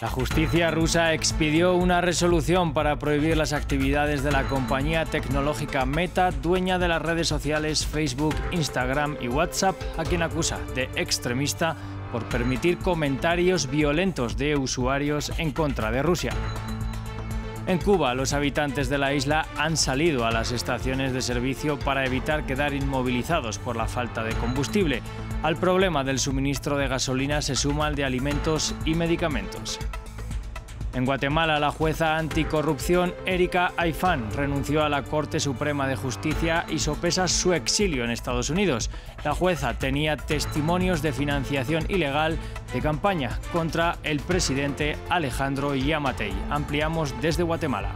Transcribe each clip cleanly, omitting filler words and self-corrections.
La justicia rusa expidió una resolución para prohibir las actividades de la compañía tecnológica Meta, dueña de las redes sociales Facebook, Instagram y WhatsApp, a quien acusa de extremista por permitir comentarios violentos de usuarios en contra de Rusia. En Cuba, los habitantes de la isla han salido a las estaciones de servicio para evitar quedar inmovilizados por la falta de combustible. Al problema del suministro de gasolina se suma el de alimentos y medicamentos. En Guatemala, la jueza anticorrupción Erika Aifán renunció a la Corte Suprema de Justicia y sopesa su exilio en Estados Unidos. La jueza tenía testimonios de financiación ilegal de campaña contra el presidente Alejandro Yamatei. Ampliamos desde Guatemala.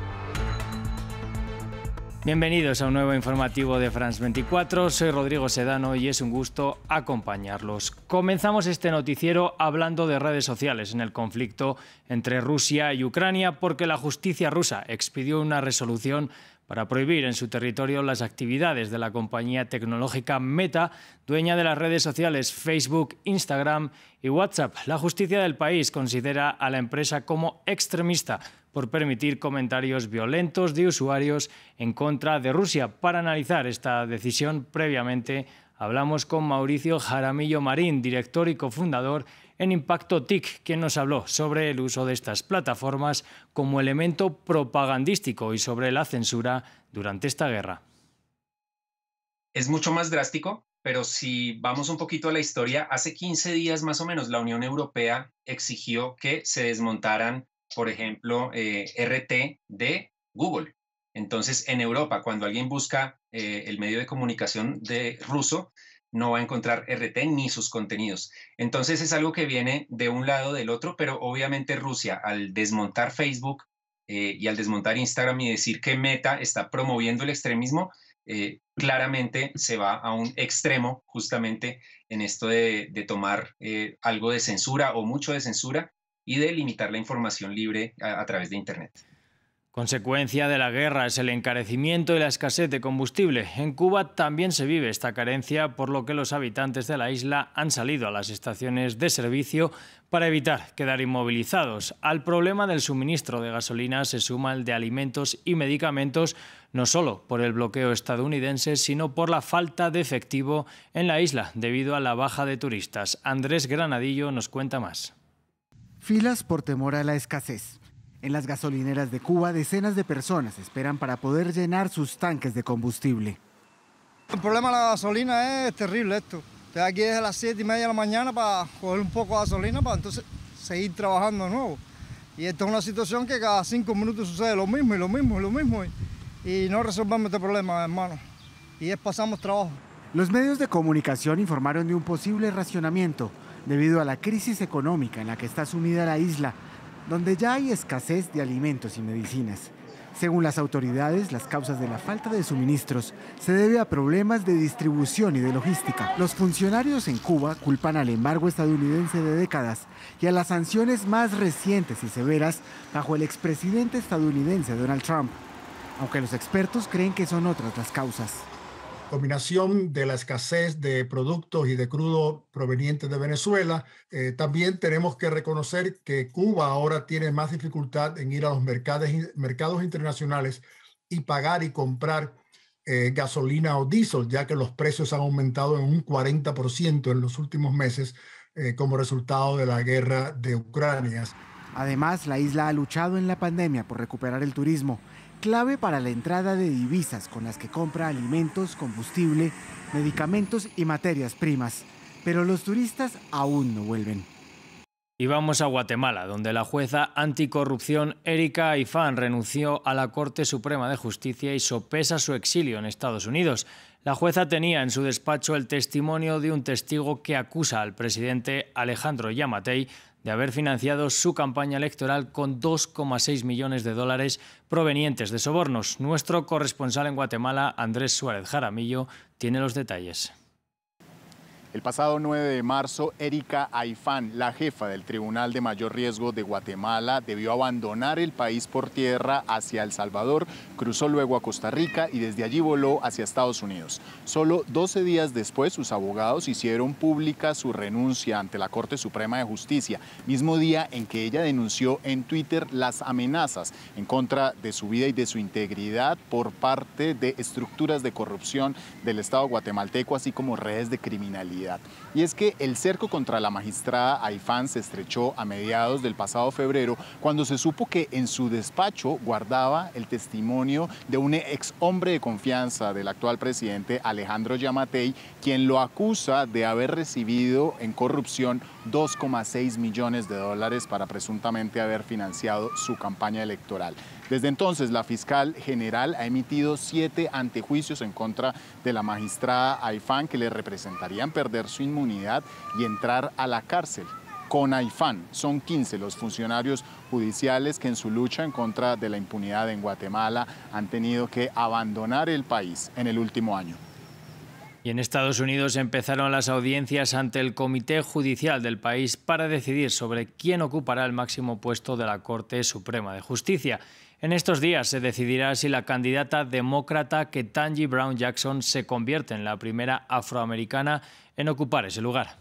Bienvenidos a un nuevo informativo de France 24, soy Rodrigo Sedano y es un gusto acompañarlos. Comenzamos este noticiero hablando de redes sociales en el conflicto entre Rusia y Ucrania porque la justicia rusa expidió una resolución para prohibir en su territorio las actividades de la compañía tecnológica Meta, dueña de las redes sociales Facebook, Instagram y WhatsApp. La justicia del país considera a la empresa como extremista por permitir comentarios violentos de usuarios en contra de Rusia. Para analizar esta decisión, previamente hablamos con Mauricio Jaramillo Marín, director y cofundador en Impacto TIC, quien nos habló sobre el uso de estas plataformas como elemento propagandístico y sobre la censura durante esta guerra. Es mucho más drástico, pero si vamos un poquito a la historia, hace 15 días más o menos la Unión Europea exigió que se desmontaran, por ejemplo, RT de Google. Entonces, en Europa, cuando alguien busca el medio de comunicación de ruso, no va a encontrar RT ni sus contenidos. Entonces, es algo que viene de un lado del otro, pero obviamente Rusia, al desmontar Facebook y al desmontar Instagram y decir que Meta está promoviendo el extremismo, claramente se va a un extremo justamente en esto de tomar algo de censura o mucho de censura y de limitar la información libre a través de Internet. Consecuencia de la guerra es el encarecimiento y la escasez de combustible. En Cuba también se vive esta carencia, por lo que los habitantes de la isla han salido a las estaciones de servicio para evitar quedar inmovilizados. Al problema del suministro de gasolina se suma el de alimentos y medicamentos, no solo por el bloqueo estadounidense, sino por la falta de efectivo en la isla debido a la baja de turistas. Andrés Granadillo nos cuenta más. Filas por temor a la escasez. En las gasolineras de Cuba, decenas de personas esperan para poder llenar sus tanques de combustible. El problema de la gasolina es terrible esto. Estoy aquí desde las 7:30 de la mañana para coger un poco de gasolina para entonces seguir trabajando de nuevo. Y esto es una situación que cada 5 minutos sucede lo mismo y lo mismo y lo mismo. Y no resolvemos este problema, hermano. Y pasamos trabajo. Los medios de comunicación informaron de un posible racionamiento debido a la crisis económica en la que está sumida la isla, donde ya hay escasez de alimentos y medicinas. Según las autoridades, las causas de la falta de suministros se debe a problemas de distribución y de logística. Los funcionarios en Cuba culpan al embargo estadounidense de décadas y a las sanciones más recientes y severas bajo el expresidente estadounidense Donald Trump, aunque los expertos creen que son otras las causas. Combinación de la escasez de productos y de crudo provenientes de Venezuela. También tenemos que reconocer que Cuba ahora tiene más dificultad en ir a los mercados internacionales y pagar y comprar gasolina o diésel, ya que los precios han aumentado en un 40% en los últimos meses como resultado de la guerra de Ucrania. Además, la isla ha luchado en la pandemia por recuperar el turismo, clave para la entrada de divisas con las que compra alimentos, combustible, medicamentos y materias primas. Pero los turistas aún no vuelven. Y vamos a Guatemala, donde la jueza anticorrupción Erika Aifán renunció a la Corte Suprema de Justicia y sopesa su exilio en Estados Unidos. La jueza tenía en su despacho el testimonio de un testigo que acusa al presidente Alejandro Yamatei de haber financiado su campaña electoral con 2,6 millones de dólares provenientes de sobornos. Nuestro corresponsal en Guatemala, Andrés Suárez Jaramillo, tiene los detalles. El pasado 9 de marzo, Erika Aifán, la jefa del Tribunal de Mayor Riesgo de Guatemala, debió abandonar el país por tierra hacia El Salvador, cruzó luego a Costa Rica y desde allí voló hacia Estados Unidos. Solo 12 días después, sus abogados hicieron pública su renuncia ante la Corte Suprema de Justicia, mismo día en que ella denunció en Twitter las amenazas en contra de su vida y de su integridad por parte de estructuras de corrupción del Estado guatemalteco, así como redes de criminalidad. Y es que el cerco contra la magistrada Aifán se estrechó a mediados del pasado febrero, cuando se supo que en su despacho guardaba el testimonio de un ex hombre de confianza del actual presidente Alejandro Yamatei, quien lo acusa de haber recibido en corrupción 2,6 millones de dólares para presuntamente haber financiado su campaña electoral. Desde entonces, la fiscal general ha emitido 7 antejuicios en contra de la magistrada Aifán, que le representarían perder su inmunidad y entrar a la cárcel. Con Aifán son 15 los funcionarios judiciales que en su lucha en contra de la impunidad en Guatemala han tenido que abandonar el país en el último año. Y en Estados Unidos empezaron las audiencias ante el Comité Judicial del país para decidir sobre quién ocupará el máximo puesto de la Corte Suprema de Justicia. En estos días se decidirá si la candidata demócrata Ketanji Brown Jackson se convierte en la primera afroamericana en ocupar ese lugar.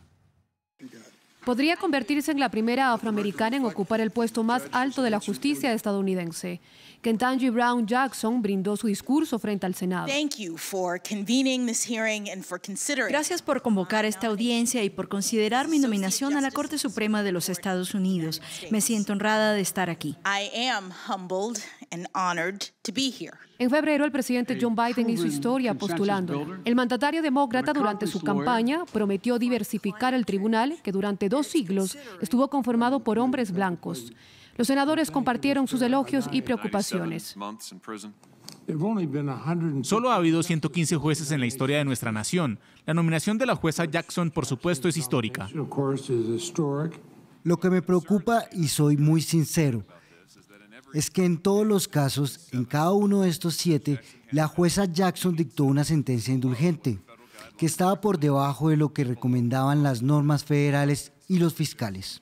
Podría convertirse en la primera afroamericana en ocupar el puesto más alto de la justicia estadounidense. Ketanji Brown Jackson brindó su discurso frente al Senado. Gracias por convocar esta audiencia y por considerar mi nominación a la Corte Suprema de los Estados Unidos. Me siento honrada de estar aquí. En febrero, el presidente John Biden hizo historia postulándola. El mandatario demócrata durante su campaña prometió diversificar el tribunal, que durante 2 siglos estuvo conformado por hombres blancos. Los senadores compartieron sus elogios y preocupaciones. Solo ha habido 115 jueces en la historia de nuestra nación. La nominación de la jueza Jackson, por supuesto, es histórica. Lo que me preocupa, y soy muy sincero, es que en todos los casos, en cada uno de estos 7, la jueza Jackson dictó una sentencia indulgente, que estaba por debajo de lo que recomendaban las normas federales y los fiscales.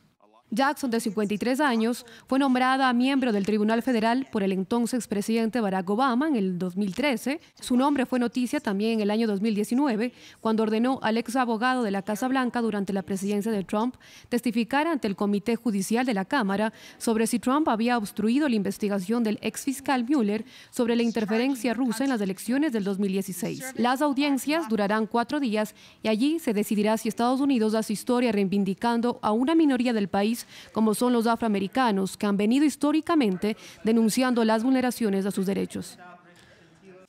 Jackson, de 53 años, fue nombrada miembro del Tribunal Federal por el entonces expresidente Barack Obama en el 2013. Su nombre fue noticia también en el año 2019, cuando ordenó al ex abogado de la Casa Blanca durante la presidencia de Trump testificar ante el Comité Judicial de la Cámara sobre si Trump había obstruido la investigación del ex fiscal Mueller sobre la interferencia rusa en las elecciones del 2016. Las audiencias durarán 4 días y allí se decidirá si Estados Unidos hace historia reivindicando a una minoría del país, como son los afroamericanos, que han venido históricamente denunciando las vulneraciones a sus derechos.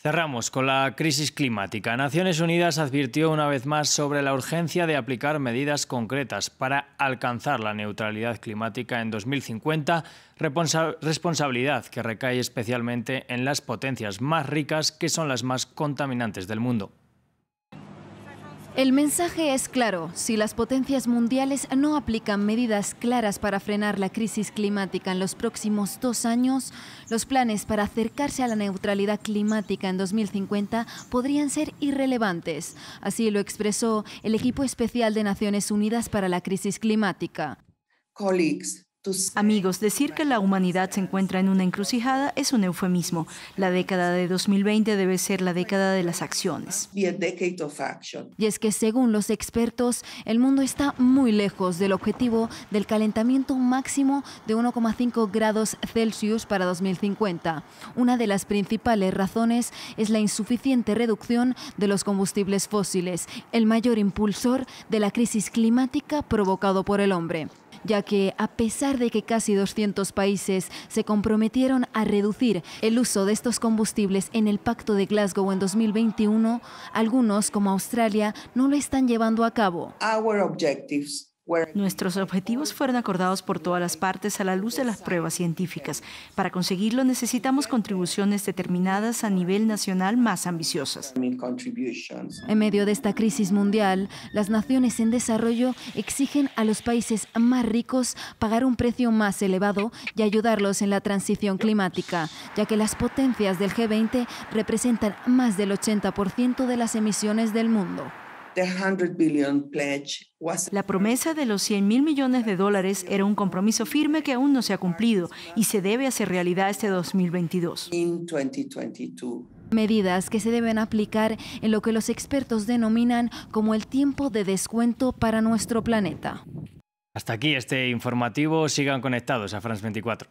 Cerramos con la crisis climática. Naciones Unidas advirtió una vez más sobre la urgencia de aplicar medidas concretas para alcanzar la neutralidad climática en 2050, responsabilidad que recae especialmente en las potencias más ricas, que son las más contaminantes del mundo. El mensaje es claro: si las potencias mundiales no aplican medidas claras para frenar la crisis climática en los próximos 2 años, los planes para acercarse a la neutralidad climática en 2050 podrían ser irrelevantes. Así lo expresó el equipo especial de Naciones Unidas para la crisis climática. Amigos, decir que la humanidad se encuentra en una encrucijada es un eufemismo. La década de 2020 debe ser la década de las acciones. Y es que, según los expertos, el mundo está muy lejos del objetivo del calentamiento máximo de 1,5 grados Celsius para 2050. Una de las principales razones es la insuficiente reducción de los combustibles fósiles, el mayor impulsor de la crisis climática provocado por el hombre, ya que a pesar de que casi 200 países se comprometieron a reducir el uso de estos combustibles en el Pacto de Glasgow en 2021, algunos, como Australia, no lo están llevando a cabo. Nuestros objetivos fueron acordados por todas las partes a la luz de las pruebas científicas. Para conseguirlo necesitamos contribuciones determinadas a nivel nacional más ambiciosas. En medio de esta crisis mundial, las naciones en desarrollo exigen a los países más ricos pagar un precio más elevado y ayudarlos en la transición climática, ya que las potencias del G20 representan más del 80% de las emisiones del mundo. La promesa de los $100.000 millones era un compromiso firme que aún no se ha cumplido y se debe hacer realidad este 2022. Medidas que se deben aplicar en lo que los expertos denominan como el tiempo de descuento para nuestro planeta. Hasta aquí este informativo. Sigan conectados a France 24.